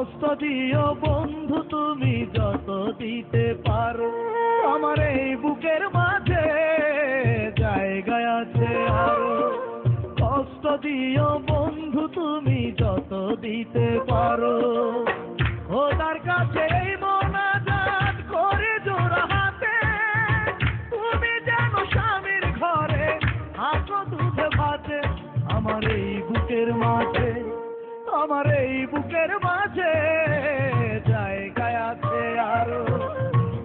কষ্ট দিও বন্ধু তুমি যত দিতে পারো, আমার এই বুকের মাঝে জায়গা আছে আরো। কষ্ট দিও বন্ধু তুমি যত দিতে পারো, খোদার কাছে এই মোনাজাত করে জোড়া হাতে, তুমি যেন স্বামীর ঘরে হাঁটো দুধে ভাতে। আমার এই বুকের মাঝে, আমার এই বুকের মাঝে জায়গা আছে আরো।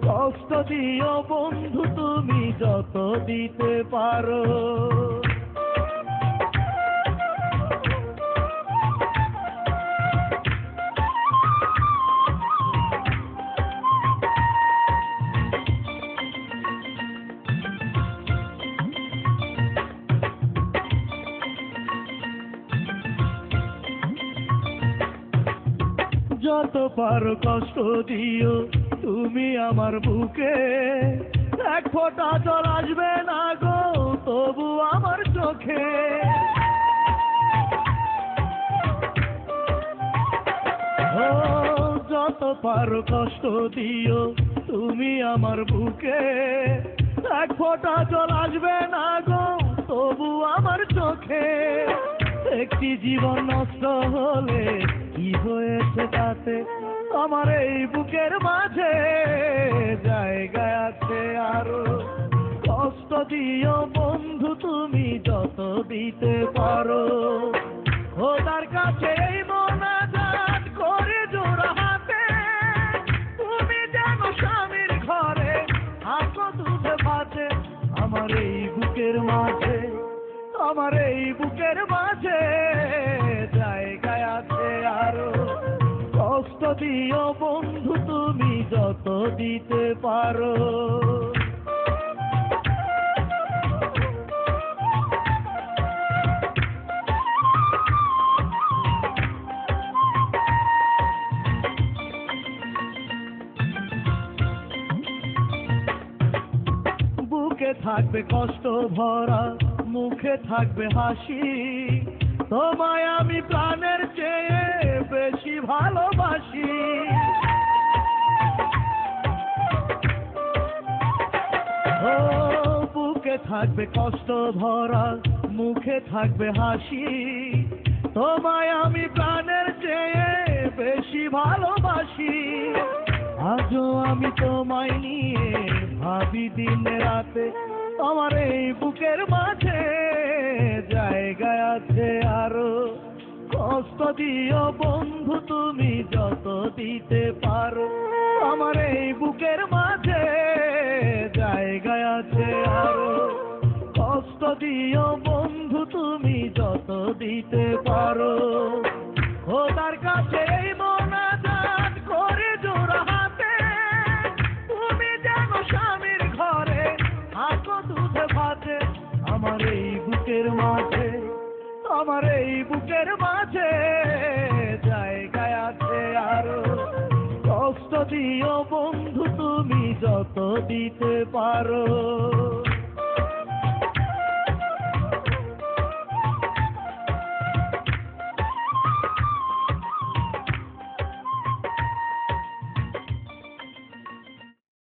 কষ্ট দিও বন্ধু তুমি যত দিতে পারো। যত পারো কষ্ট দিও তুমি আমার বুকে, এক ফোঁটা জল আসবে না গো তবু আমার চোখে। ও যত পারো কষ্ট দিও তুমি আমার বুকে, এক ফোঁটা জল আসবে না গো তবু আমার চোখে। একটি জীবন নষ্ট হলে কি হয়েছে তাতে, আমার এই বুকের মাঝে জায়গা আছে আরো। কষ্ট দিও বন্ধু তুমি যত দিতে পারো, খোদার কাছে এই মোনাজাত করে জোড়া হাতে, তুমি যেন স্বামীর ঘরে হাঁটো দুধে ভাতে। আমার এই বুকের মাঝে, আমার এই বুকের মাঝে জায়গা আছে আরো। কষ্ট দিও বন্ধু তুমি যত দিতে পারো। বুকে থাকবে কষ্ট ভরা, মুখে থাকবে হাসি, তোমায় আমি প্রাণের চেয়ে বেশি ভালোবাসি। ও বুকে থাকবে কষ্ট ভরা, মুখে থাকবে হাসি, তোমায় আমি প্রাণের চেয়ে বেশি ভালোবাসি। আজও আমি তোমায় নিয়ে ভাবি দিন রাতে, আমার এই বুকের মাঝে জায়গা আছে আরো। কষ্ট দিও বন্ধু তুমি যত দিতে পারো, আমার এই বুকের মাঝে জায়গা আছে আরো। কষ্ট দিও বন্ধু তুমি যত দিতে পারো, খোদার কাছে এই মোনাজাত করে জোড়া হাতে, তুমি যেন স্বামীর ঘরে হাঁটো দুধে ভাতে। আমার এই বুকের মাঝে, আমার এই বুকের মাঝে জায়গা আছে আরো। কষ্ট দিও বন্ধু তুমি যত দিতে পারো।